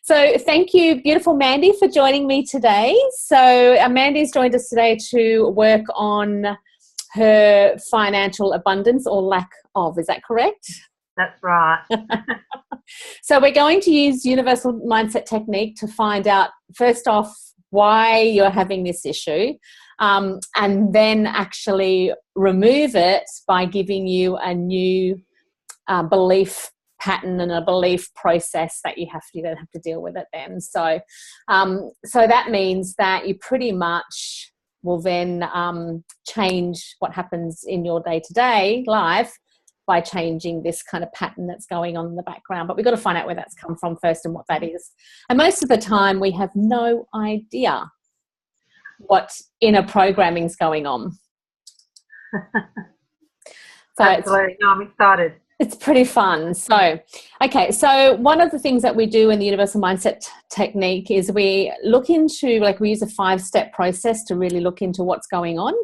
So thank you, beautiful Mandy, for joining me today. So Mandy's joined us today to work on her financial abundance or lack of. Is that correct? That's right. So we're going to use universal mindset technique to find out, first off, why you're having this issue, and then actually remove it by giving you a new belief pattern and a belief process that you have to deal with it then. So that means that you pretty much will then change what happens in your day-to-day life by changing this kind of pattern that's going on in the background. But we've got to find out where that's come from first and what that is. And most of the time we have no idea what inner programming is going on. So absolutely. No, I'm excited. It's pretty fun. So, okay. So one of the things that we do in the universal mindset technique is we look into, we use a 5-step process to really look into what's going on.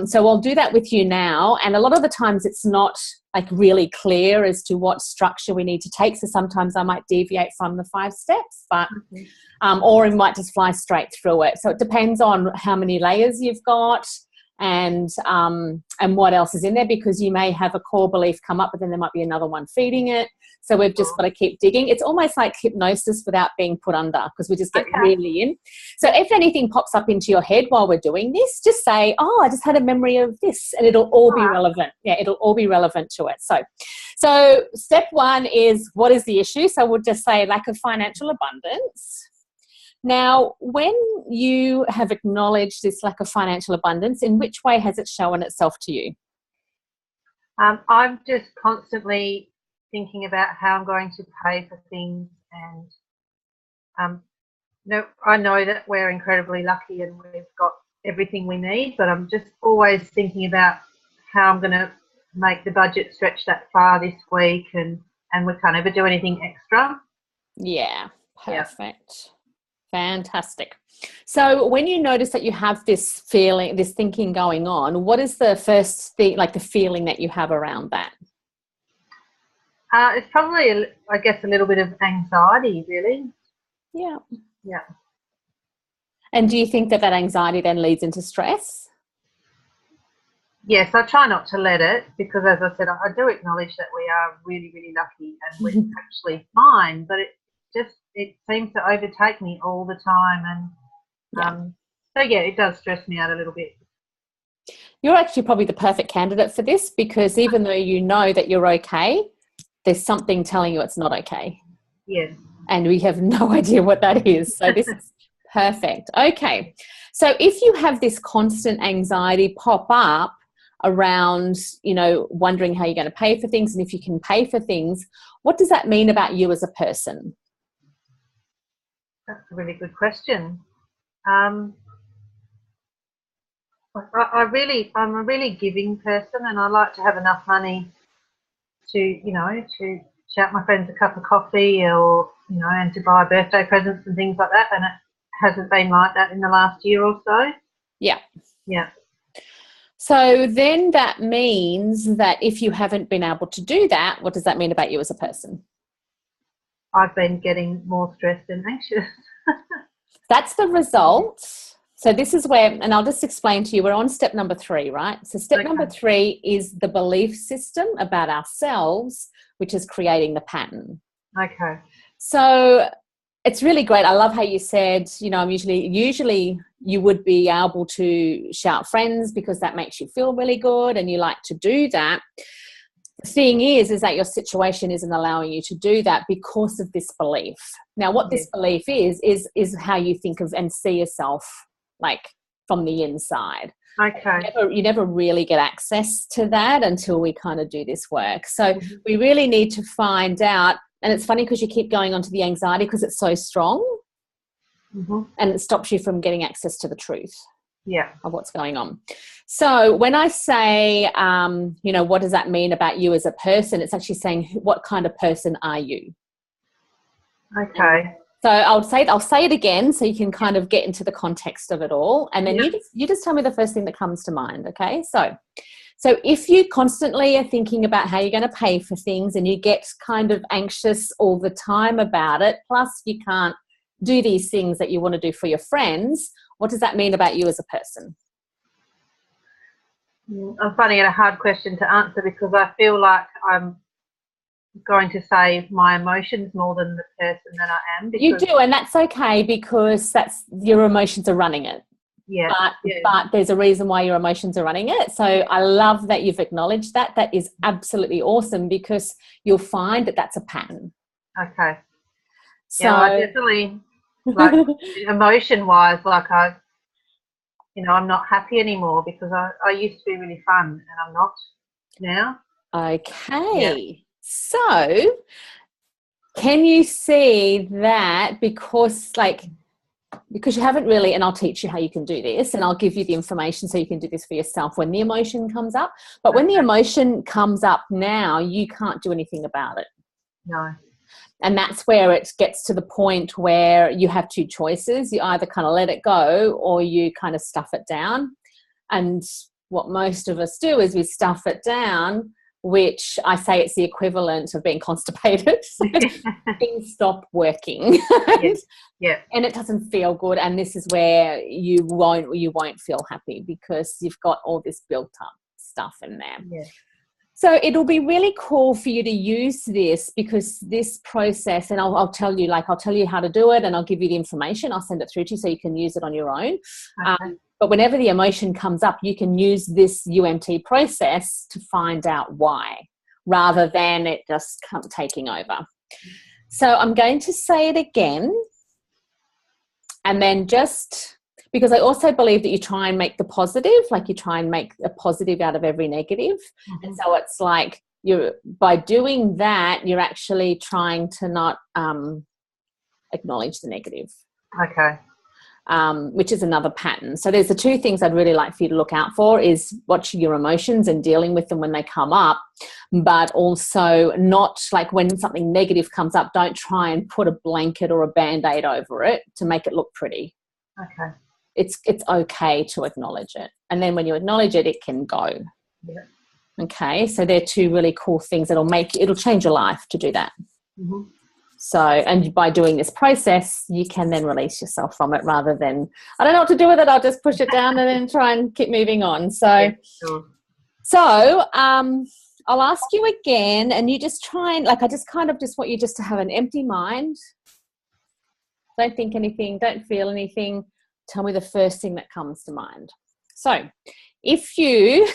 So I'll do that with you now. And a lot of the times it's not really clear as to what structure we need to take. So sometimes I might deviate from the 5 steps, but, or we might just fly straight through it. So it depends on how many layers you've got, and what else is in there, because you may have a core belief come up, but then there might be another one feeding it. So we've just got to keep digging. It's almost like hypnosis without being put under, because we just get really in. So if anything pops up into your head while we're doing this, just say, oh, I just had a memory of this, and it'll all be relevant. Yeah, it'll all be relevant to it. So step 1 is, what is the issue? So we'll just say lack of financial abundance. Now, when you have acknowledged this lack of financial abundance, in which way has it shown itself to you? I'm just constantly thinking about how I'm going to pay for things, and I know that we're incredibly lucky and we've got everything we need, but I'm just always thinking about how I'm going to make the budget stretch that far this week, and we can't ever do anything extra. Yeah, perfect. Yeah. Fantastic. So when you notice that you have this feeling, this thinking going on, what is the first thing, the feeling that you have around that? It's probably, I guess, a little bit of anxiety, really. Yeah. Yeah. And do you think that anxiety then leads into stress? Yes, I try not to let it, because, as I said, I do acknowledge that we are really, really lucky and we're actually fine, but it seems to overtake me all the time, and it does stress me out a little bit. You're actually probably the perfect candidate for this, because even though you know that you're okay, there's something telling you it's not okay. Yes. And we have no idea what that is. So this is perfect. Okay. So if you have this constant anxiety pop up around, wondering how you're going to pay for things and if you can pay for things, what does that mean about you as a person? That's a really good question. I'm a really giving person, and I like to have enough money to shout my friends a cup of coffee, or and to buy birthday presents and things like that. And it hasn't been like that in the last year or so. Yeah. Yeah. So then that means that if you haven't been able to do that, what does that mean about you as a person? I've been getting more stressed and anxious. That's the result. So this is where, and I'll just explain to you, we're on step number 3, right? So step number 3 is the belief system about ourselves, which is creating the pattern. Okay. So it's really great. I love how you said, I'm usually you would be able to shout friends because that makes you feel really good and you like to do that. The thing is that your situation isn't allowing you to do that because of this belief. Now, what this belief is how you think of and see yourself, from the inside. Okay. You never really get access to that until we kind of do this work. So we really need to find out, and it's funny because you keep going on to the anxiety because it's so strong, and it stops you from getting access to the truth. Yeah. Of what's going on. So when I say, what does that mean about you as a person? It's actually saying, what kind of person are you? Okay. So I'll say it again so you can kind of get into the context of it all. And then you just tell me the first thing that comes to mind. Okay. So So if you constantly are thinking about how you're going to pay for things and you get kind of anxious all the time about it, plus you can't do these things that you want to do for your friends, what does that mean about you as a person? I'm finding it a hard question to answer because I feel like I'm going to say my emotions more than the person that I am. You do, and that's okay, because that's your emotions are running it. Yeah, but there's a reason why your emotions are running it. So I love that you've acknowledged that. That is absolutely awesome, because you'll find that that's a pattern. Okay. So yeah, I definitely, like, emotion-wise, like I'm not happy anymore because I used to be really fun and I'm not now. Okay. Yeah. So can you see that because you haven't really, and I'll teach you how you can do this, and I'll give you the information so you can do this for yourself when the emotion comes up. But when the emotion comes up now, you can't do anything about it. No. And that's where it gets to the point where you have two choices. You either kind of let it go or you kind of stuff it down. And what most of us do is we stuff it down, which I say it's the equivalent of being constipated. Things stop working. Yeah. And it doesn't feel good. And this is where you won't feel happy, because you've got all this built up stuff in there. Yeah. So it'll be really cool for you to use this, because this process, and I'll tell you how to do it, and I'll give you the information. I'll send it through to you so you can use it on your own. Okay. But whenever the emotion comes up, you can use this UMT process to find out why, rather than it just taking over. So I'm going to say it again. And then just because I also believe that you try and make the positive, like you try and make a positive out of every negative. Mm-hmm. And so it's like by doing that, you're actually trying to not acknowledge the negative. Okay. Which is another pattern. So there's the two things I'd really like for you to look out for is watching your emotions and dealing with them when they come up, but also not like when something negative comes up, don't try and put a blanket or a Band-Aid over it to make it look pretty. Okay. It's okay to acknowledge it. And then when you acknowledge it, it can go. Yeah. Okay. So they're two really cool things it'll change your life to do that. Mm-hmm. So, and by doing this process, you can then release yourself from it, rather than, I don't know what to do with it, I'll just push it down and then try and keep moving on. So, yeah, sure. I'll ask you again, and you just try and, I just want you just to have an empty mind. Don't think anything, don't feel anything. Tell me the first thing that comes to mind. So, if you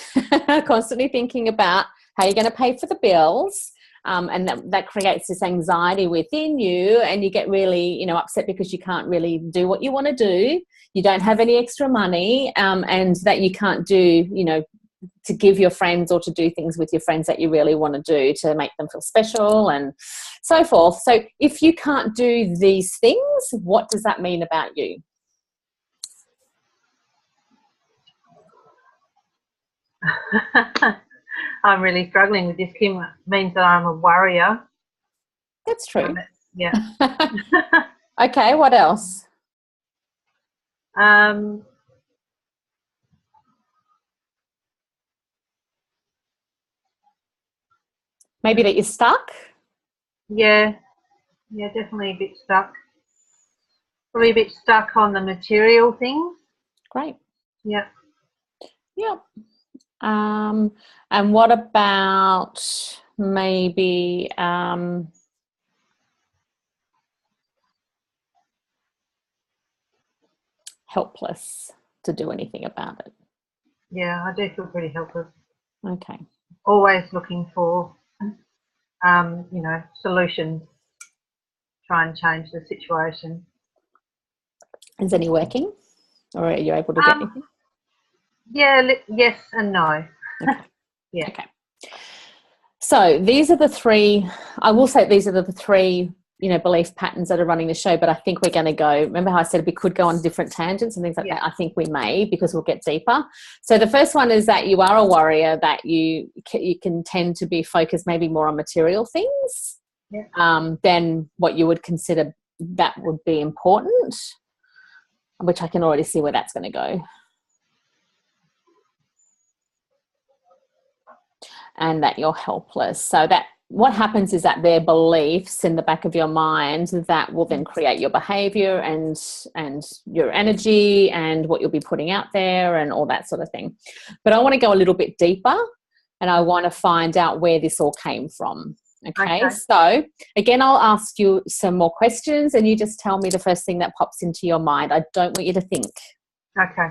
are constantly thinking about how you're going to pay for the bills, and that creates this anxiety within you, and you get really, upset because you can't really do what you want to do. You don't have any extra money, and that you can't do, to give your friends or to do things with your friends that you really want to do to make them feel special and so forth. So if you can't do these things, what does that mean about you? I'm really struggling with this, Kim. It means that I'm a worrier. That's true. Yeah. Okay, what else? Maybe that you're stuck? Yeah, definitely a bit stuck. Probably a bit stuck on the material things. Great. Yeah. Yep. And what about maybe helpless to do anything about it? Yeah, I do feel pretty helpless. Okay. Always looking for, solutions, try and change the situation. Is any working, or are you able to get anything? Yeah, yes and no. Okay. Yeah. Okay. So these are the three, I will say these are the three, belief patterns that are running the show, but I think we're going to go, remember how I said we could go on different tangents and things like that? I think we may, because we'll get deeper. So the first one is that you are a warrior, that you can tend to be focused maybe more on material things than what you would consider that would be important, which I can already see where that's going to go. and that you're helpless. So that what happens is that their beliefs in the back of your mind that will then create your behavior and your energy and what you'll be putting out there and all that sort of thing. But I want to go a little bit deeper, and I want to find out where this all came from. Okay. So again, I'll ask you some more questions and you just tell me the first thing that pops into your mind. I don't want you to think. Okay.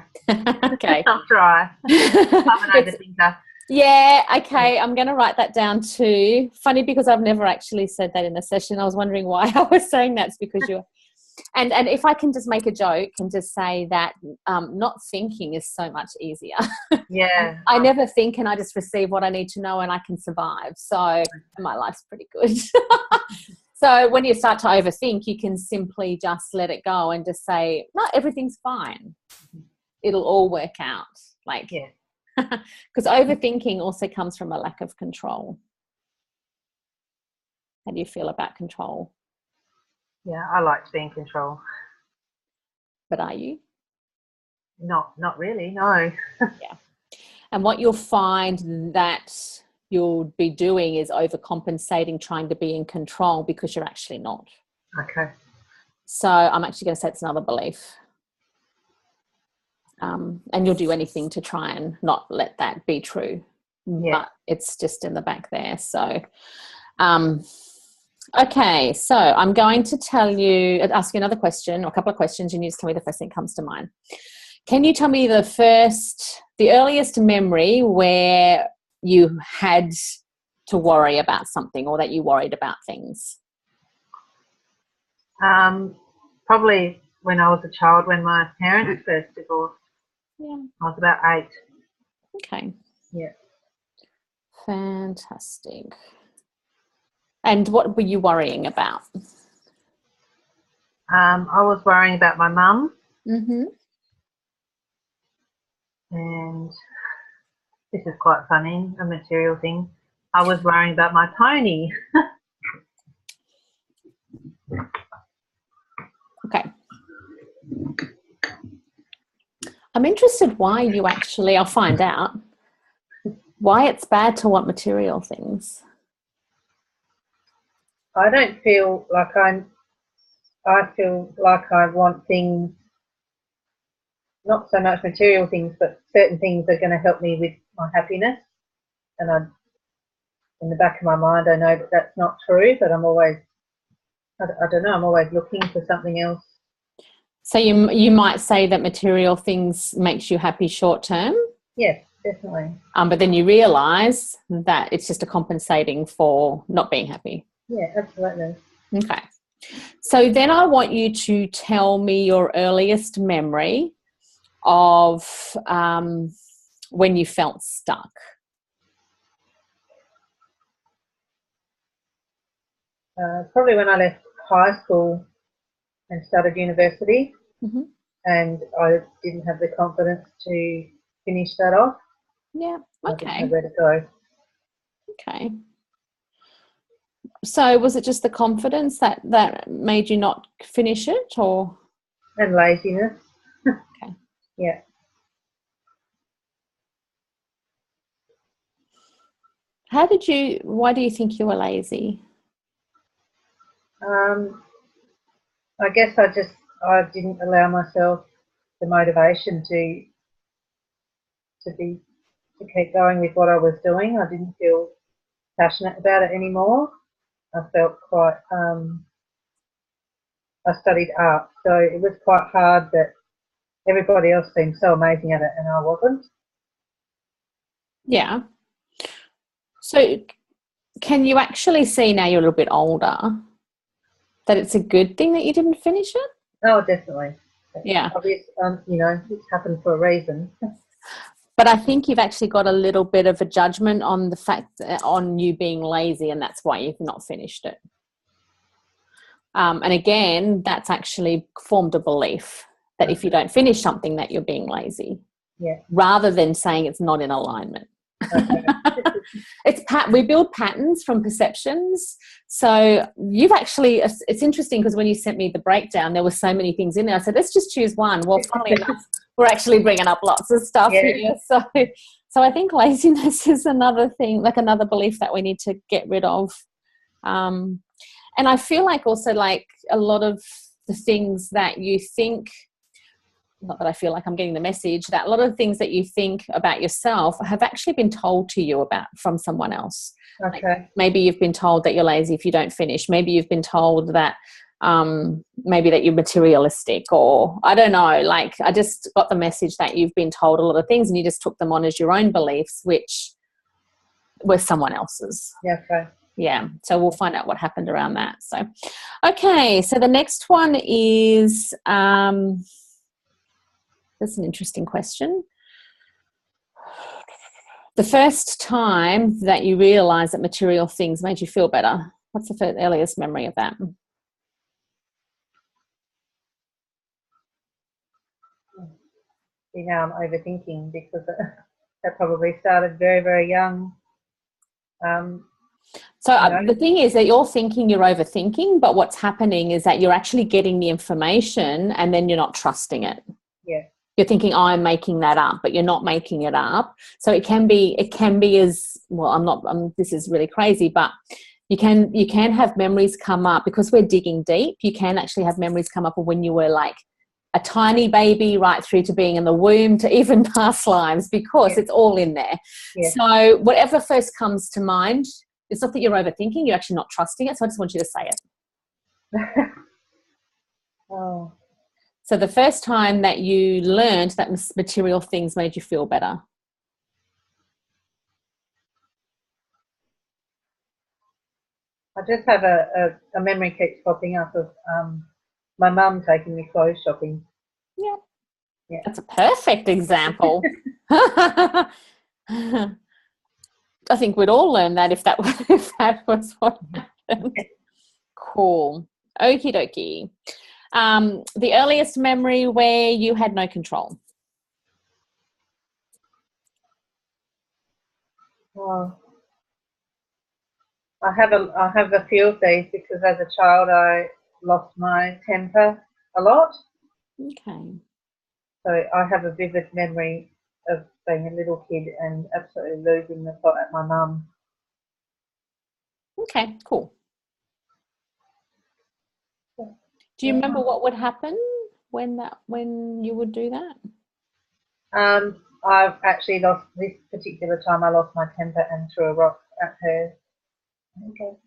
Okay. I'll try. I'm an overthinker. Yeah, okay. I'm going to write that down too. Funny, because I've never actually said that in a session. I was wondering why I was saying that's because you're... And if I can just make a joke and just say that not thinking is so much easier. Yeah. I never think, and I just receive what I need to know and I can survive. So my life's pretty good. So when you start to overthink, you can simply just let it go and just say, no, everything's fine. It'll all work out. Like, yeah. Because overthinking also comes from a lack of control. How do you feel about control? Yeah, I like to be in control. But are you? Not really, no. Yeah. And what you'll find that you'll be doing is overcompensating, trying to be in control because you're actually not. Okay. So I'm actually going to say it's another belief. And you'll do anything to try and not let that be true. Yeah. But it's just in the back there. So, okay. So I'm going to ask you another question or a couple of questions, and you just tell me the first thing that comes to mind. Can you tell me the earliest memory where you had to worry about something or that you worried about things? Probably when I was a child, when my parents first divorced. Yeah. I was about 8. Okay. Yeah. Fantastic. And what were you worrying about? I was worrying about my mum. Mm-hmm. And this is quite funny, a material thing. I was worrying about my pony. Okay. I'm interested why you actually, I'll find out, why it's bad to want material things. I don't feel like I feel like I want things, not so much material things, but certain things are going to help me with my happiness. And in the back of my mind, I know that that's not true, but I'm always, I don't know, I'm always looking for something else. So you might say that material things makes you happy short term? Yes, definitely. But then you realise that it's just a compensating for not being happy. Yeah, absolutely. Okay. So then I want you to tell me your earliest memory of when you felt stuck. Probably when I left high school and started university, Mm-hmm. and I didn't have the confidence to finish that off. Yeah, okay. I didn't know where to go. Okay. So was it just the confidence that made you not finish it, or? And laziness. Okay. Yeah. Why do you think you were lazy? I guess I didn't allow myself the motivation to keep going with what I was doing. I didn't feel passionate about it anymore. I felt quite, I studied art, so it was quite hard that everybody else seemed so amazing at it and I wasn't. Yeah. So can you actually see now you're a little bit older that it's a good thing that you didn't finish it? Oh, definitely. Yeah. Obviously, it's happened for a reason. But I think you've actually got a little bit of a judgment on the fact on you being lazy, and that's why you've not finished it. And again, that's actually formed a belief that if you don't finish something that you're being lazy. Yeah. Rather than saying it's not in alignment. Okay. We build patterns from perceptions. So you've actually, it's interesting because when you sent me the breakdown, there were so many things in there. I said, let's just choose one. Well, funnily enough, we're actually bringing up lots of stuff here. So I think laziness is another thing, like another belief that we need to get rid of. And I feel like also like a lot of the things that you think, not that I feel like I'm getting the message, that a lot of the things that you think about yourself have actually been told to you about from someone else. Okay. Like maybe you've been told that you're lazy if you don't finish. Maybe you've been told that maybe that you're materialistic, or I don't know, like I just got the message that you've been told a lot of things and you just took them on as your own beliefs, which were someone else's. Yeah, okay. Yeah, so we'll find out what happened around that. So, okay, so the next one is, that's an interesting question. The first time that you realised that material things made you feel better, what's the earliest memory of that? See, now I'm overthinking because that probably started very, very young. The thing is that you're thinking you're overthinking, but what's happening is that you're actually getting the information and then you're not trusting it. Yeah. You're thinking, oh, I'm making that up, but you're not making it up. So it can be as well. This is really crazy, but you can have memories come up because we're digging deep. You can actually have memories come up of when you were like a tiny baby right through to being in the womb to even past lives, because it's all in there. Yeah. So whatever first comes to mind, it's not that you're overthinking, you're actually not trusting it. So I just want you to say it. Oh. So the first time that you learned that material things made you feel better. I just have a memory keeps popping up of my mum taking me clothes shopping. Yeah. That's a perfect example. I think we'd all learn that if that was what happened. Cool. Okie dokie. The earliest memory where you had no control. Well, I have a few of these because as a child I lost my temper a lot. Okay. So I have a vivid memory of being a little kid and absolutely losing the plot at my mum. Okay, cool. Do you remember what would happen when you would do that? I've actually lost this particular time. I lost my temper and threw a rock at her. Okay.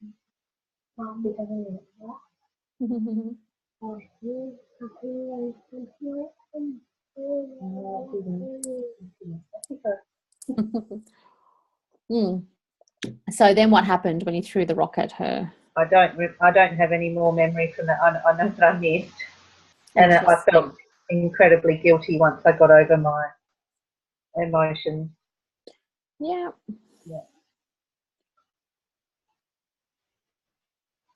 So then what happened when you threw the rock at her? I don't have any more memory from that. I know that I missed, and I felt incredibly guilty once I got over my emotions. Yeah. Yeah.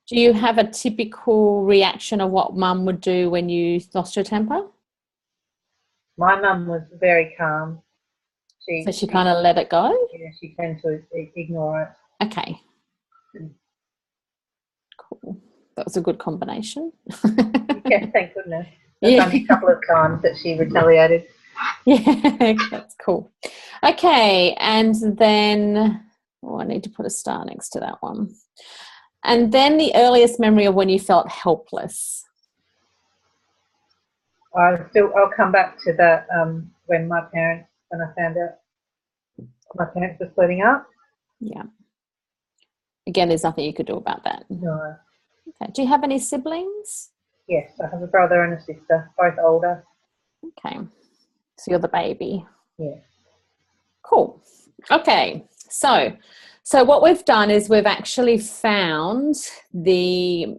Do you have a typical reaction of what mum would do when you lost your temper? My mum was very calm. So she kind of let it go? Yeah, she tended to ignore it. Okay. Cool. That was a good combination. Yeah, thank goodness. There's only a couple of times that she retaliated. Yeah, that's cool. Okay, and then I need to put a star next to that one. And then the earliest memory of when you felt helpless. I'll come back to that when I found out my parents were splitting up. Yeah. Again, there's nothing you could do about that. No. Okay. Do you have any siblings? Yes, I have a brother and a sister, both older. Okay. So you're the baby. Yeah. Cool. Okay. So what we've done is we've actually found the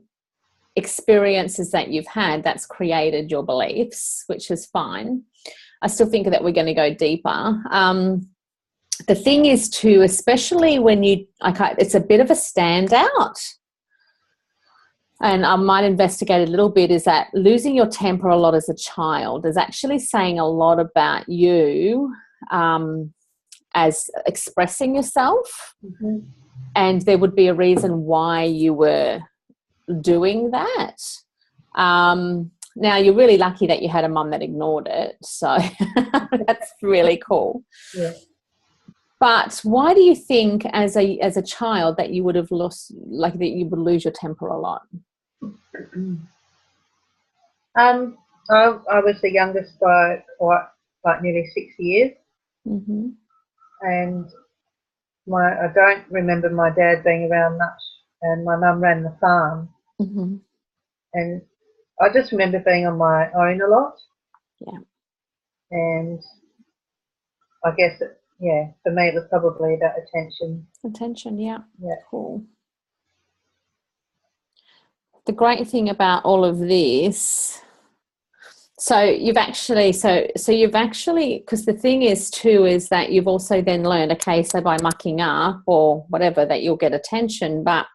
experiences that you've had that's created your beliefs, which is fine. I still think that we're going to go deeper. The thing is too, especially when it's a bit of a standout, and I might investigate a little bit, is that losing your temper a lot as a child is actually saying a lot about you as expressing yourself. Mm-hmm. And there would be a reason why you were doing that. now you're really lucky that you had a mum that ignored it. So that's really cool. Yeah. But why do you think as a child that you would have lost, like that you would lose your temper a lot? I was the youngest by quite like nearly 6 years, Mm-hmm. and I don't remember my dad being around much, and my mum ran the farm, Mm-hmm. and I just remember being on my own a lot. Yeah. And I guess for me it was probably about attention. Attention, yeah. Yeah. Cool. The great thing about all of this, so you've actually, because the thing is too, is that you've also then learned, okay, so by mucking up or whatever, that you'll get attention, but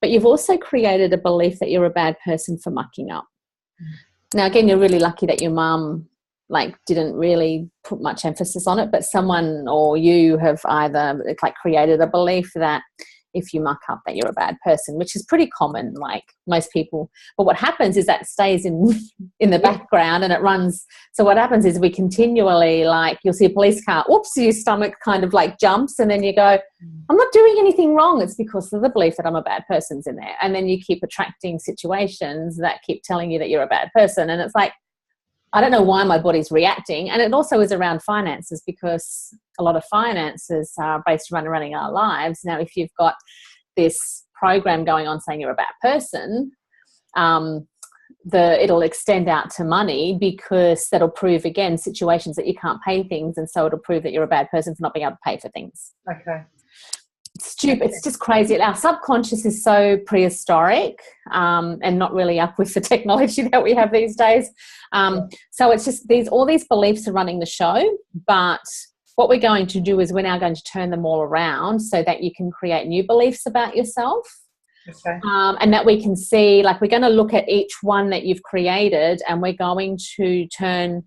you've also created a belief that you're a bad person for mucking up. Now, again, you're really lucky that your mum didn't really put much emphasis on it, but someone or you have either created a belief that if you muck up that you're a bad person, which is pretty common, like most people. But what happens is that stays in the background and it runs. So what happens is we continually, you'll see a police car, oops, your stomach kind of jumps, and then you go, I'm not doing anything wrong. It's because of the belief that I'm a bad person's in there. And then you keep attracting situations that keep telling you that you're a bad person. And it's like, I don't know why my body's reacting. And it also is around finances, because a lot of finances are based around running our lives. Now, if you've got this program going on saying you're a bad person, it'll extend out to money, because that'll prove, again, situations that you can't pay things. And so it'll prove that you're a bad person for not being able to pay for things. Okay. Stupid. It's just crazy. Our subconscious is so prehistoric and not really up with the technology that we have these days. So it's just all these beliefs are running the show. But what we're going to do is we're now going to turn them all around so that you can create new beliefs about yourself. Okay. And that we can see, we're going to look at each one that you've created, and we're going to turn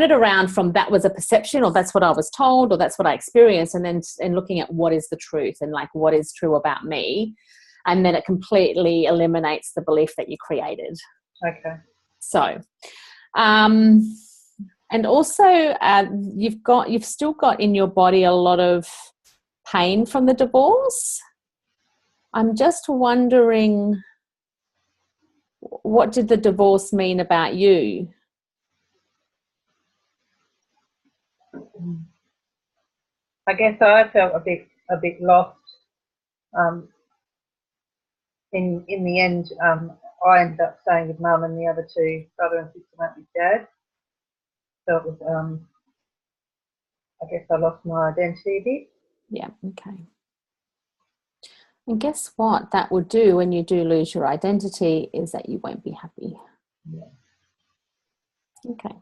it around from that was a perception, or that's what I was told, or that's what I experienced, and then looking at what is the truth and what is true about me. And then it completely eliminates the belief that you created. Okay. So, and also you've still got in your body a lot of pain from the divorce. I'm just wondering, what did the divorce mean about you? I guess I felt a bit lost. In the end, I ended up staying with Mum, and the other two, brother and sister, went with Dad. So it was, I guess I lost my identity a bit. Yeah. Okay. And guess what that will do when you do lose your identity is that you won't be happy. Yeah. Okay.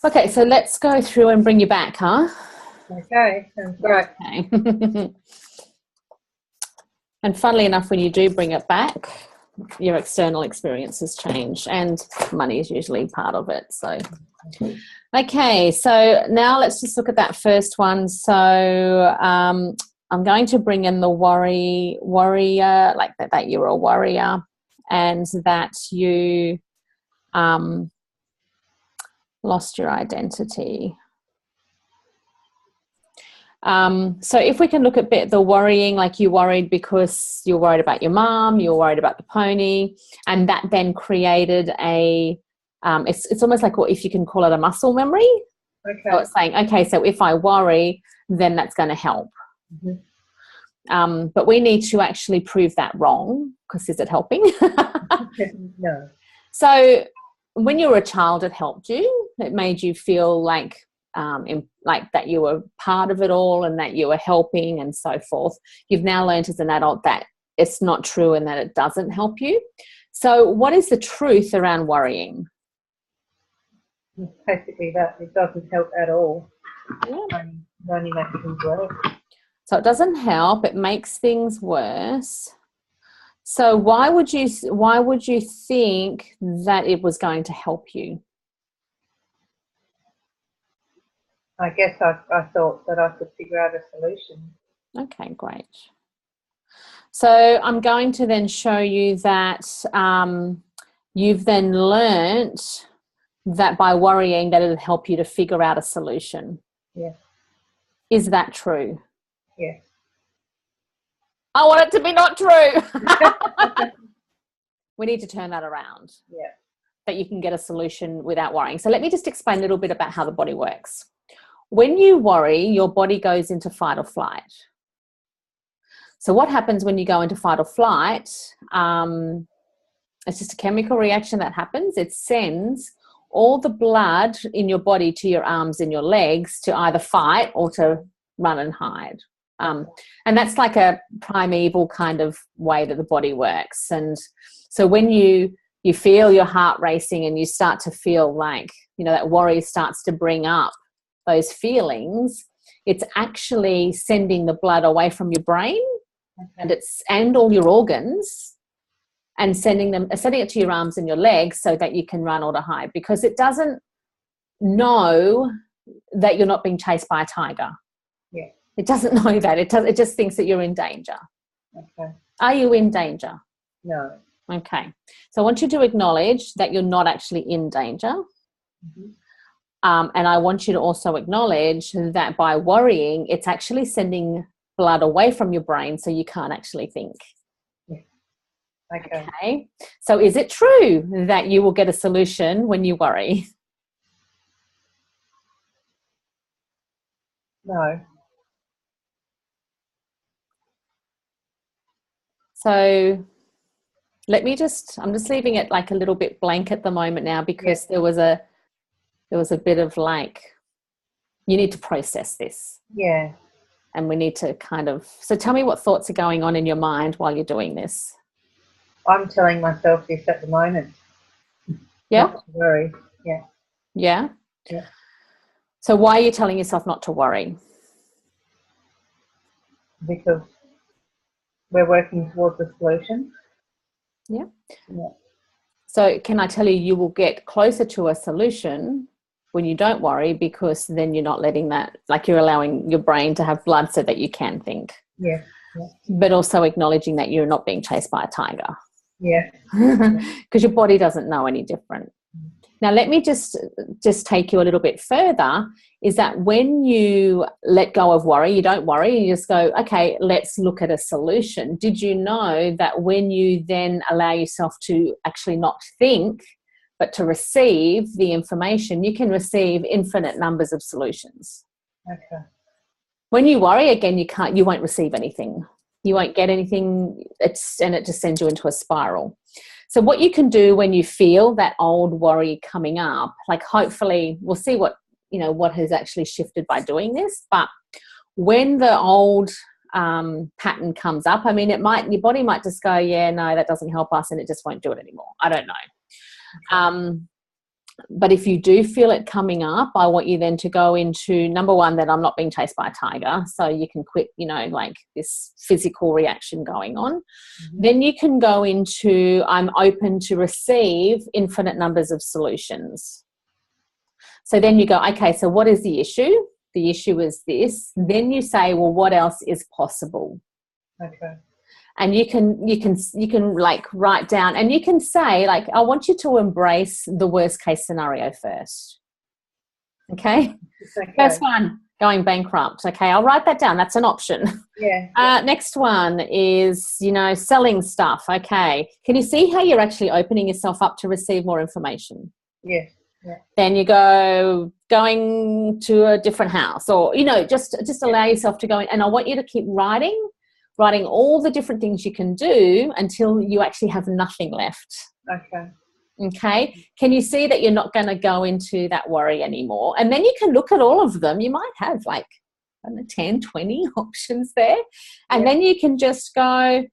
Okay, so let's go through and bring you back, huh? Okay, sounds great. Okay. And funnily enough, when you do bring it back, your external experiences change, and money is usually part of it. So, okay, so now let's just look at that first one. So I'm going to bring in the warrior, that you're a warrior, and that you lost your identity. So if we can look at the worrying, you worried because you're worried about your mum, you're worried about the pony, and that then created it's almost like, if you can call it a muscle memory. Okay. So it's saying, okay, so if I worry, then that's going to help. Mm-hmm. But we need to actually prove that wrong, because is it helping? No. So when you were a child, it helped you. It made you feel like that you were part of it all and that you were helping and so forth. You've now learned as an adult that it's not true and that it doesn't help you. So what is the truth around worrying? Basically that it doesn't help at all. Yeah. It only makes things worse. So it doesn't help, it makes things worse. So why would you think that it was going to help you? I guess I thought that I could figure out a solution. Okay, great. So I'm going to then show you that you've then learnt that by worrying that it'll help you to figure out a solution. Yes. Is that true? Yes. I want it to be not true. We need to turn that around. Yeah. That you can get a solution without worrying. So let me just explain a little bit about how the body works. When you worry, your body goes into fight or flight. So what happens when you go into fight or flight? It's just a chemical reaction that happens. It sends all the blood in your body to your arms and your legs to either fight or to run and hide. And that's like a primeval kind of way that the body works. And so when you feel your heart racing and you start to feel like, that worry starts to bring up those feelings, it's actually sending the blood away from your brain and all your organs, and sending it to your arms and your legs so that you can run or to hide, because it doesn't know that you're not being chased by a tiger. Yeah. It doesn't know that. It just thinks that you're in danger. Okay. Are you in danger? No. Okay. So I want you to acknowledge that you're not actually in danger. Mm-hmm. And I want you to also acknowledge that by worrying, it's actually sending blood away from your brain so you can't actually think. Yeah. Okay. So is it true that you will get a solution when you worry? No. So I'm just leaving it like a little bit blank at the moment now, because there was a bit of like, you need to process this. Yeah. And we need to so tell me what thoughts are going on in your mind while you're doing this. I'm telling myself this at the moment. Yeah. Not to worry. Yeah. Yeah. Yeah. So why are you telling yourself not to worry? Because we're working towards a solution. Yeah. Yeah. So can I tell you, you will get closer to a solution when you don't worry, because then you're not letting that, like, you're allowing your brain to have blood so that you can think. Yeah. Yeah. But also acknowledging that you're not being chased by a tiger. Yeah. Because your body doesn't know any different. Now, let me just take you a little bit further, is that when you let go of worry, you don't worry, you just go, okay, let's look at a solution. Did you know that when you then allow yourself to actually not think, but to receive the information, you can receive infinite numbers of solutions? Okay. When you worry, again, you won't receive anything. You won't get anything, and it just sends you into a spiral. So what you can do when you feel that old worry coming up, like, hopefully we'll see what has actually shifted by doing this. But when the old pattern comes up, I mean, your body might just go, yeah, no, that doesn't help us, and it just won't do it anymore. I don't know. Okay. But if you do feel it coming up, I want you then to go into, number one, that I'm not being chased by a tiger. So you can quit, like this physical reaction going on. Mm-hmm. Then you can go into, I'm open to receive infinite numbers of solutions. So then you go, okay, so what is the issue? The issue is this. Then you say, well, what else is possible? Okay. And you can like write down, and you can say, like, I want you to embrace the worst case scenario first. Okay? First one, going bankrupt. Okay, I'll write that down. That's an option. Yeah. Next one is, selling stuff. Okay. Can you see how you're actually opening yourself up to receive more information? Yes. Yeah. Then you going to a different house, or, just allow yourself to go in. And I want you to keep writing all the different things you can do until you actually have nothing left. Okay. Can you see that you're not going to go into that worry anymore? And then you can look at all of them. You might have 10, 20 options there. And then you can just go,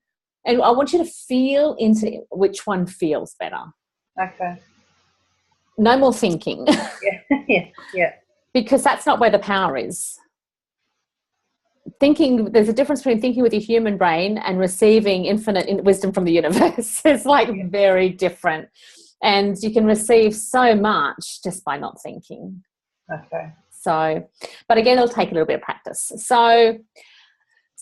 and I want you to feel into which one feels better. Okay. No more thinking. Yeah. Because that's not where the power is. Thinking, there's a difference between thinking with your human brain and receiving infinite wisdom from the universe. It's very different. And you can receive so much just by not thinking. Okay. So, but again, it'll take a little bit of practice. So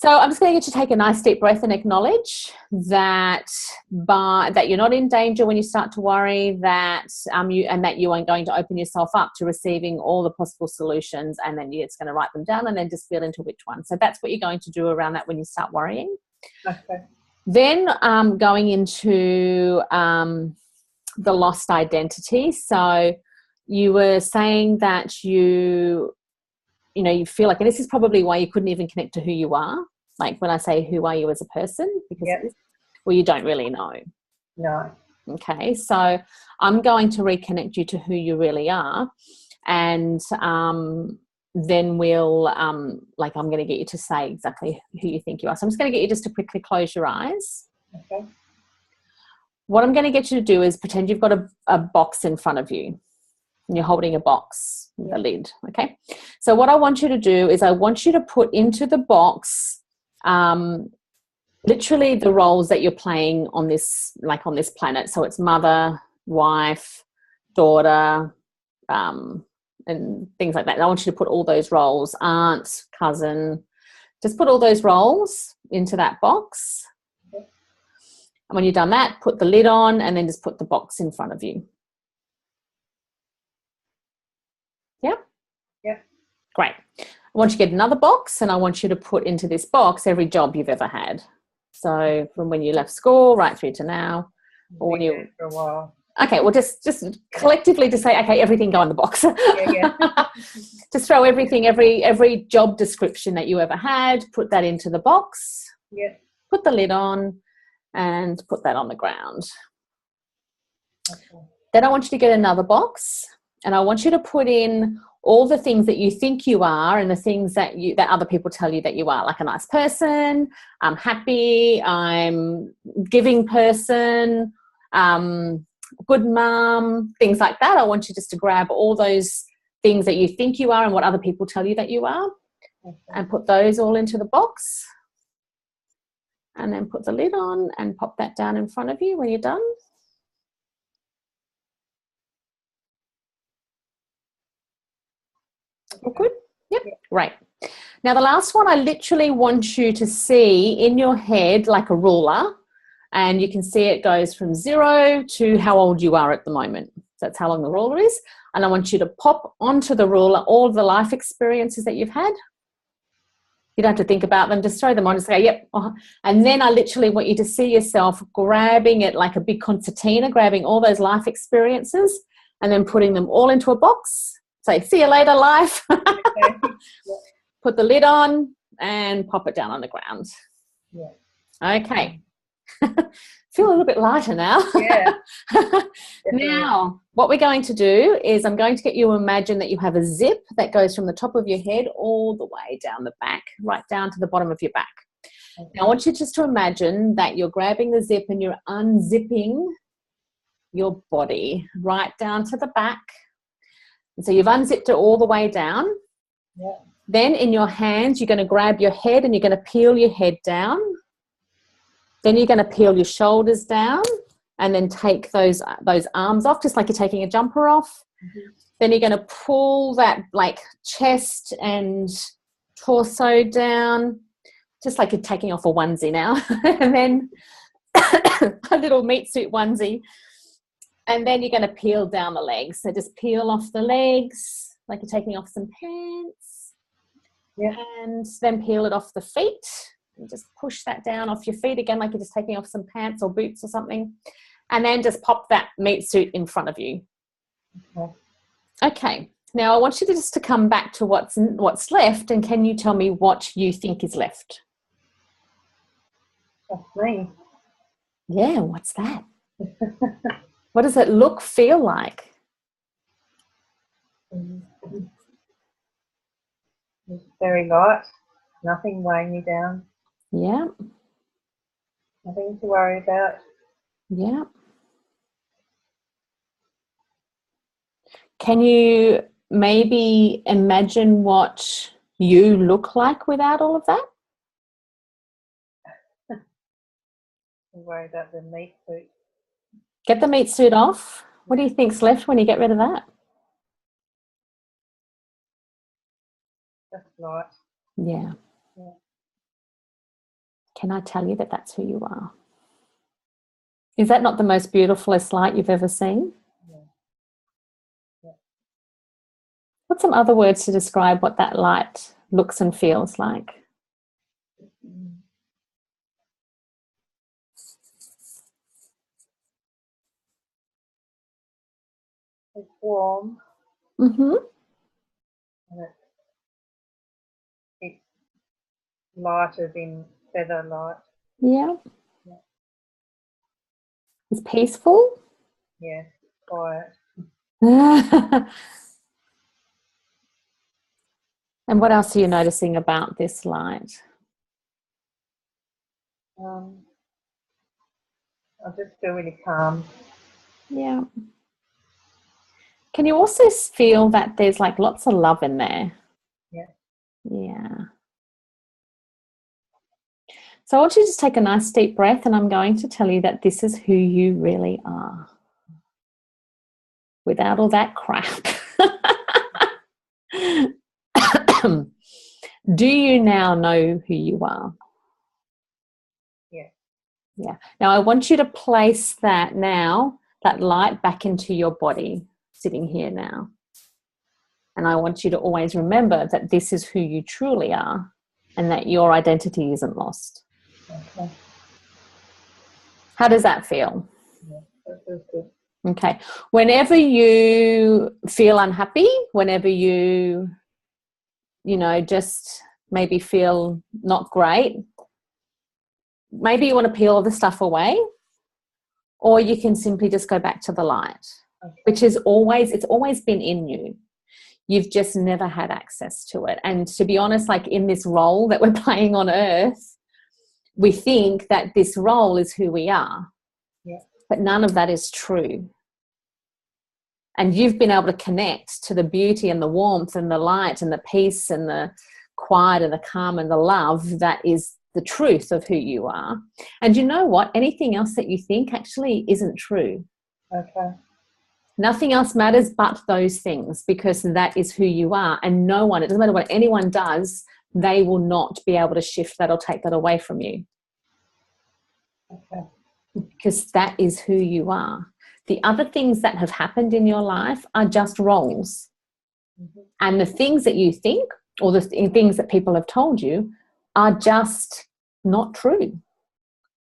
So I'm just going to get you to take a nice deep breath and acknowledge that that you're not in danger when you start to worry, that you are going to open yourself up to receiving all the possible solutions, and then you're just going to write them down and then just feel into which one. So that's what you're going to do around that when you start worrying. Okay. Then going into the lost identity. So you were saying that you feel like, and this is probably why you couldn't even connect to who you are. Like when I say, who are you as a person? Because, well, you don't really know. No. Okay. So I'm going to reconnect you to who you really are. And then we'll, I'm going to get you to say exactly who you think you are. So I'm just going to get you just to quickly close your eyes. Okay. What I'm going to get you to do is pretend you've got a box in front of you. And you're holding a box with a lid, okay? So what I want you to do is I want you to put into the box literally the roles that you're playing on this planet. So it's mother, wife, daughter, and things like that. And I want you to put all those roles, aunt, cousin, just put all those roles into that box. And when you've done that, put the lid on and then just put the box in front of you. Yeah? Yeah. Great. I want you to get another box, and I want you to put into this box every job you've ever had. So from when you left school right through to now. Or when you for a while. Okay, well just collectively to say, okay, everything go in the box. Yeah. Just throw everything, every job description that you ever had, put that into the box. Yeah. Put the lid on and put that on the ground. Okay. Then I want you to get another box, and I want you to put in all the things that you think you are and the things that other people tell you that you are, like a nice person, I'm happy, I'm giving person, good mum, things like that. I want you just to grab all those things that you think you are and what other people tell you that you are, and put those all into the box, and then put the lid on and pop that down in front of you when you're done. All good? Yep. Great. Now the last one, I literally want you to see in your head like a ruler, and you can see it goes from 0 to how old you are at the moment. So that's how long the ruler is. And I want you to pop onto the ruler all the life experiences that you've had. You don't have to think about them, just throw them on and say, yep. And then I literally want you to see yourself grabbing it like a big concertina, grabbing all those life experiences and then putting them all into a box. Say, see you later, life. Put the lid on and pop it down on the ground. Yeah. Okay. Feel a little bit lighter now. Yeah. Now, what we're going to do is I'm going to get you to imagine that you have a zip that goes from the top of your head all the way down the back, right down to the bottom of your back. Okay. Now, I want you just to imagine that you're grabbing the zip and you're unzipping your body right down to the back. And so you've unzipped it all the way down. Yeah. Then in your hands, you're going to grab your head and you're going to peel your head down. Then you're going to peel your shoulders down and then take those arms off, just like you're taking a jumper off. Mm-hmm. Then you're going to pull that like chest and torso down, just like you're taking off a onesie now. And then a little meat suit onesie. And then you're going to peel down the legs. So just peel off the legs like you're taking off some pants. Yeah. And then peel it off the feet. And just push that down off your feet again like you're just taking off some pants or boots or something. And then just pop that meat suit in front of you. Okay. Now I want you to come back to what's left, and can you tell me what you think is left? That's me. Yeah, what's that? What does it feel like? It's very light. Nothing weighing me down. Yeah. Nothing to worry about. Yeah. Can you maybe imagine what you look like without all of that? I'm worried about the meat suit. Get the meat suit off. What do you think's left when you get rid of that? Just light. Yeah. Can I tell you that that's who you are? Is that not the most beautifulest light you've ever seen? Yeah. Yeah. What's some other words to describe what that light looks and feels like? It's warm. Mm-hmm. And it's light as in feather light. Yeah. Yeah. It's peaceful. Yeah. Quiet. And what else are you noticing about this light? I just feel really calm. Yeah. Can you also feel that there's like lots of love in there? Yeah. Yeah. So I want you to just take a nice deep breath, and I'm going to tell you that this is who you really are. Without all that crap. Do you now know who you are? Yeah. Yeah. Now I want you to place that light back into your body, sitting here now. And I want you to always remember that this is who you truly are and that your identity isn't lost. Okay. How does that feel? Yeah, that feels good. Okay. Whenever you feel unhappy, whenever you just maybe feel not great, maybe you want to peel all the stuff away, or you can simply just go back to the light, Okay. which is it's always been in you. You've just never had access to it. And to be honest, like in this role that we're playing on earth, we think that this role is who we are. Yeah. But none of that is true. And you've been able to connect to the beauty and the warmth and the light and the peace and the quiet and the calm and the love that is the truth of who you are. And you know what? Anything else that you think actually isn't true. Okay. Nothing else matters but those things, because that is who you are. And no one, it doesn't matter what anyone does, they will not be able to shift that or take that away from you. Okay. Because that is who you are. The other things that have happened in your life are just roles. Mm-hmm. And the things that you think, or the things that people have told you, are just not true.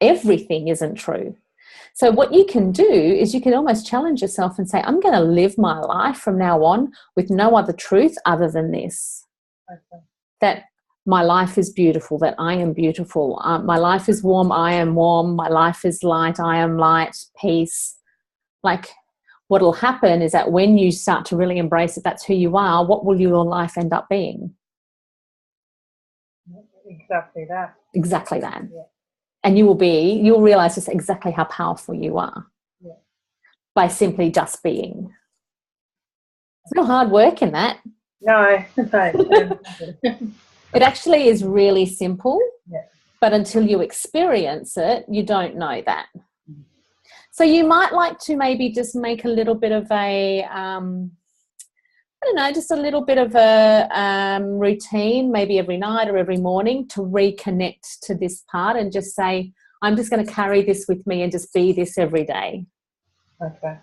Everything isn't true. So what you can do is you can almost challenge yourself and say, I'm going to live my life from now on with no other truth other than this. Okay. That my life is beautiful, that I am beautiful. My life is warm, I am warm. My life is light, I am light, peace. Like, what will happen is that when you start to really embrace that that's who you are, what will your life end up being? Exactly that. Exactly that. Yeah. And you'll realize just exactly how powerful you are. Yeah. By simply just being. It's no hard work in that. No. It actually is really simple. Yeah. But until you experience it, you don't know that. So you might like to maybe just make a little bit of a, just a little bit of a routine, maybe every night or every morning, to reconnect to this part and just say, I'm just going to carry this with me and just be this every day. Okay.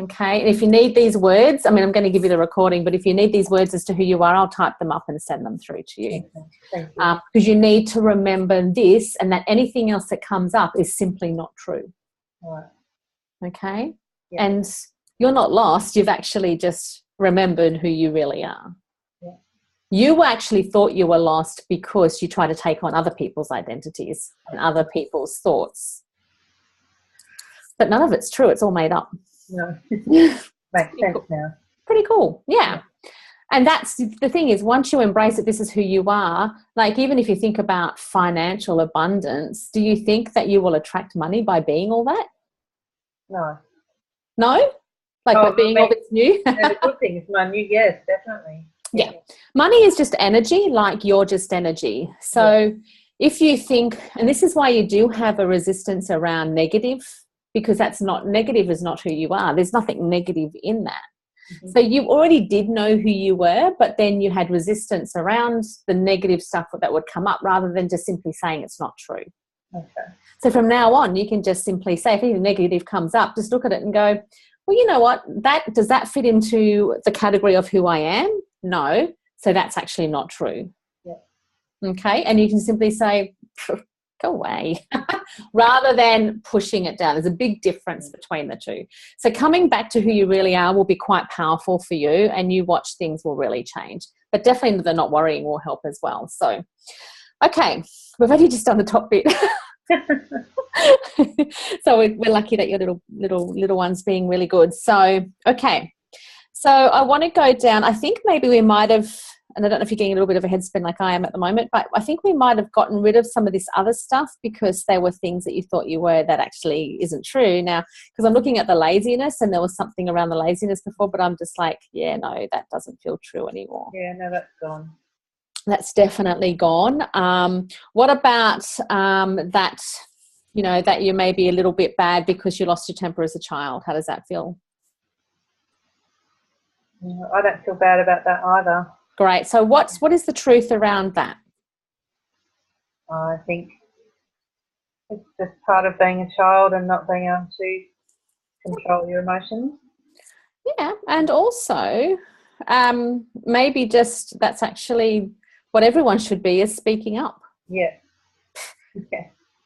Okay. And if you need these words, I'm going to give you the recording, but if you need these words as to who you are, I'll type them up and send them through to you. Okay. Thank you. Because you need to remember this, and that anything else that comes up is simply not true. All right. Okay. Yeah. And you're not lost. You've actually just remembered who you really are. Yeah. You actually thought you were lost because you try to take on other people's identities and other people's thoughts. But none of it's true. It's all made up. No. Makes sense now. Pretty cool. Yeah. And that's the thing, is once you embrace it, this is who you are. Like, even if you think about financial abundance, do you think that you will attract money by being all that? No. No? Like by being all that's new? And the good thing is money, yes, definitely. Yeah. Money is just energy, like you're just energy. So if you think, and this is why you do have a resistance around negative, because negative is not who you are. There's nothing negative in that. Mm-hmm. So you already did know who you were, but then you had resistance around the negative stuff that would come up, rather than just simply saying it's not true. Okay. So from now on, you can just simply say, if anything negative comes up, just look at it and go, well, you know what, does that fit into the category of who I am? No. So that's actually not true. Yeah. Okay. And you can simply say, go away, rather than pushing it down. There's a big difference between the two. So coming back to who you really are will be quite powerful for you, and you watch things will really change. But definitely the not worrying will help as well. So, okay, we've only just done the top bit. So we're lucky that your little one's being really good. So, okay. So I want to go down. I think maybe we might have, and I don't know if you're getting a little bit of a head spin like I am at the moment, but I think we might have gotten rid of some of this other stuff because there were things that you thought you were that actually isn't true. Now, because I'm looking at the laziness, and there was something around the laziness before, but I'm just like, yeah, no, that doesn't feel true anymore. Yeah, no, that's gone. That's definitely gone. What about that, that you may be a little bit bad because you lost your temper as a child? How does that feel? I don't feel bad about that either. Great. So what is the truth around that? I think it's just part of being a child and not being able to control your emotions. Yeah, and also maybe just that's actually what everyone should be, is speaking up. Yeah.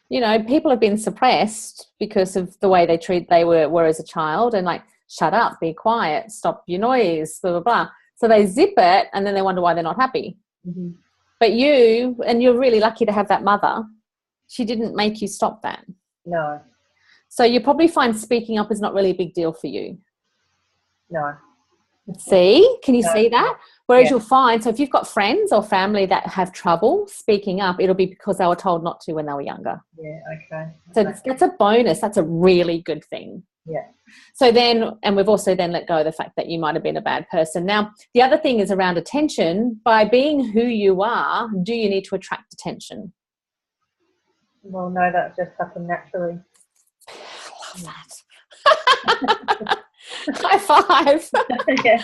Yeah. People have been suppressed because of the way they were as a child, and like, shut up, be quiet, stop your noise, blah, blah, blah. So they zip it, and then they wonder why they're not happy. Mm-hmm. But you're really lucky to have that mother. She didn't make you stop that. No. So you probably find speaking up is not really a big deal for you. No. See? Can you see that? Whereas you'll find, so if you've got friends or family that have trouble speaking up, it'll be because they were told not to when they were younger. Yeah, okay. So that's a bonus. That's a really good thing. Yeah. So then, and we've also then let go of the fact that you might have been a bad person. Now, the other thing is around attention. By being who you are, do you need to attract attention? Well, no, that just happened naturally. I love that. High five. Yeah.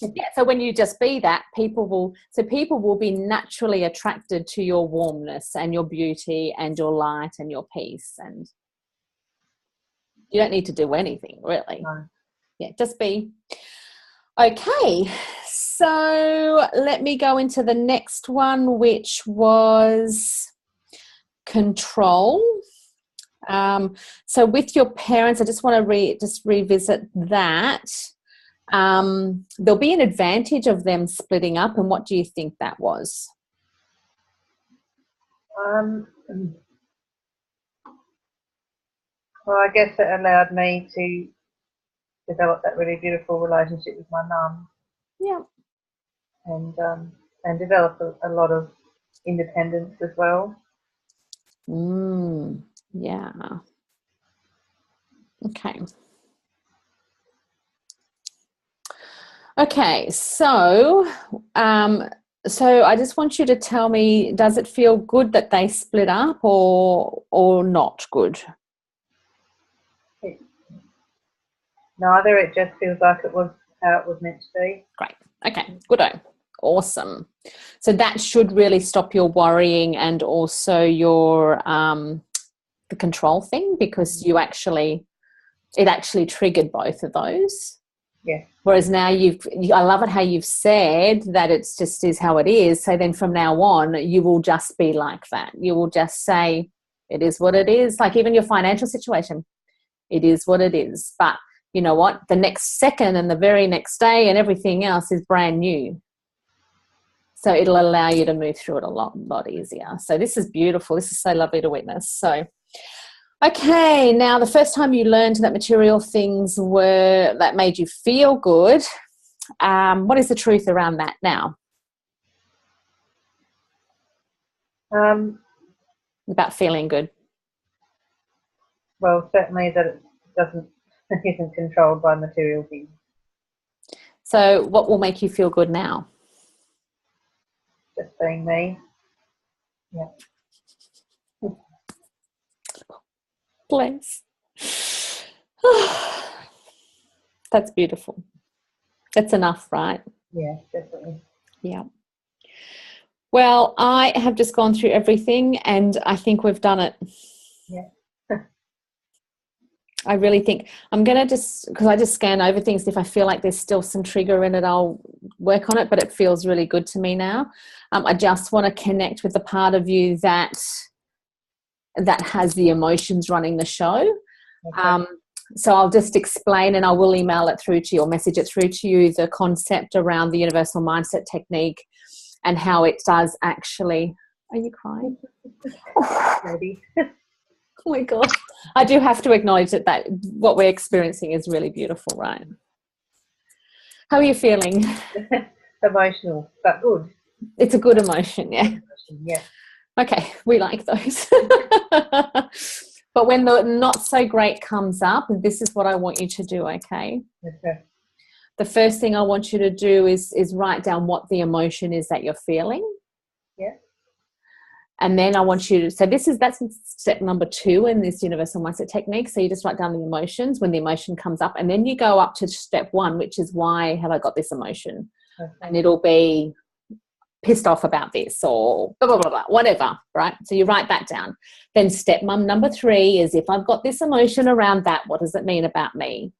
Yeah, so when you just be that, people will be naturally attracted to your warmness and your beauty and your light and your peace, and you don't need to do anything really. No. Yeah, just be. Okay, so let me go into the next one, which was control. So with your parents, I just want to revisit that. There'll be an advantage of them splitting up, and what do you think that was? Well, I guess it allowed me to develop that really beautiful relationship with my mum. Yeah. And develop a lot of independence as well. Yeah. Okay. Okay, so I just want you to tell me, does it feel good that they split up or not good? Neither. It just feels like it was how it was meant to be. Great. Okay, good. Awesome. So that should really stop your worrying and also your the control thing, because it actually triggered both of those. Yeah. Whereas now I love it how you've said that it's just is how it is. So then from now on, you will just be like that. You will just say, it is what it is. Like even your financial situation, it is what it is. But you know what? The next second and the very next day and everything else is brand new. So it'll allow you to move through it a lot easier. So this is beautiful. This is so lovely to witness. So, okay, now the first time you learned that material things that made you feel good, what is the truth around that now? About feeling good. Well, certainly that it isn't controlled by material things. So what will make you feel good now? Just being me. Yeah. Bless. That's beautiful. That's enough, right? Yeah, definitely. Yeah. Well, I have just gone through everything and I think we've done it. Yeah. I really think I'm going to just, because I just scan over things. If I feel like there's still some trigger in it, I'll work on it, but it feels really good to me now. I just want to connect with the part of you that has the emotions running the show. Okay. So I'll just explain, and I will email it through to you or message it through to you, the concept around the universal mindset technique and how it does actually. Are you crying? Maybe. Oh my God. I do have to acknowledge that what we're experiencing is really beautiful, right? How are you feeling? Emotional, but good. It's a good emotion, yeah. Yeah. Okay, we like those. But when the not so great comes up, this is what I want you to do, okay? Okay. The first thing I want you to do is write down what the emotion is that you're feeling. Yeah. And then I want you to, that's step number 2 in this universal mindset technique. So you just write down the emotions when the emotion comes up, and then you go up to step 1, which is, why have I got this emotion? Okay. And it'll be pissed off about this or blah, blah, blah, blah, whatever, right? So you write that down. Then step number 3 is, if I've got this emotion around that, what does it mean about me?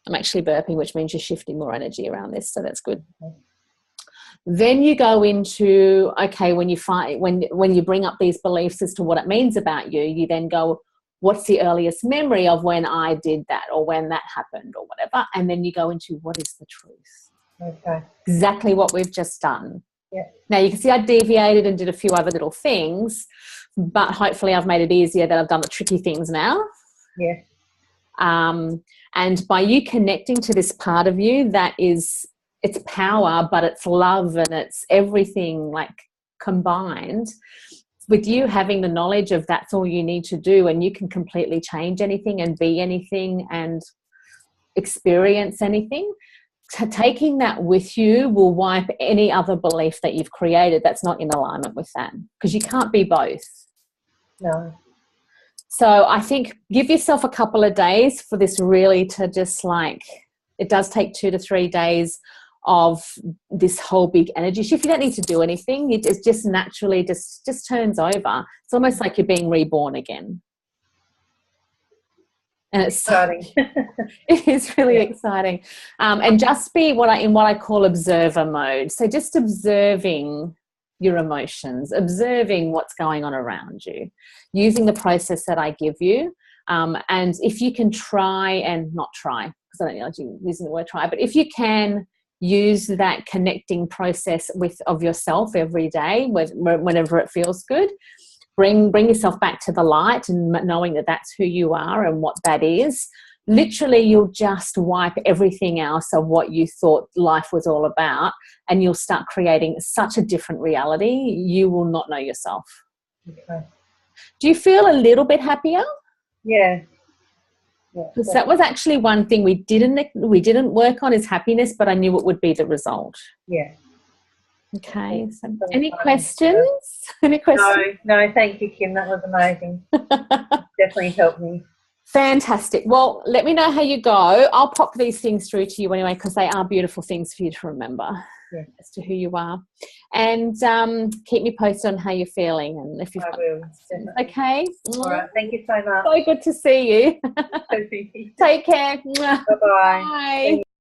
I'm actually burping, which means you're shifting more energy around this. So that's good. Okay. Then you go into, okay, when you bring up these beliefs as to what it means about you, you then go, what's the earliest memory of when I did that or when that happened or whatever? And then you go into, what is the truth? Okay. Exactly what we've just done. Yeah. Now you can see I deviated and did a few other little things, but hopefully I've made it easier that I've done the tricky things now. Yeah. And by you connecting to this part of you that is, it's power, but it's love and it's everything like combined, with you having the knowledge of that's all you need to do, and you can completely change anything and be anything and experience anything. Taking that with you will wipe any other belief that you've created that's not in alignment with that, because you can't be both. No. So I think give yourself a couple of days for this really to just like, it does take 2 to 3 days of this whole big energy shift. You don't need to do anything. It just naturally just turns over. It's almost like you're being reborn again. And it's Exciting. it is really exciting. And just be in what I call observer mode. So just observing your emotions, observing what's going on around you, using the process that I give you. And if you can try, and not try, because I don't like using the word try, but if you can use that connecting process of yourself every day, whenever it feels good, bring yourself back to the light and knowing that that's who you are and what that is. Literally, you'll just wipe everything else of what you thought life was all about, and you'll start creating such a different reality. You will not know yourself. Okay. Do you feel a little bit happier? Yeah. Because that was actually one thing we didn't work on, is happiness, but I knew it would be the result. Yeah. Okay. So any questions? Any questions? No, thank you, Kim. That was amazing. Definitely helped me. Fantastic. Well, let me know how you go. I'll pop these things through to you anyway, because they are beautiful things for you to remember as to who you are. And keep me posted on how you're feeling, and if you've got questions. Okay. All right. Thank you so much. So good to see you. Take care. Bye-bye. Bye.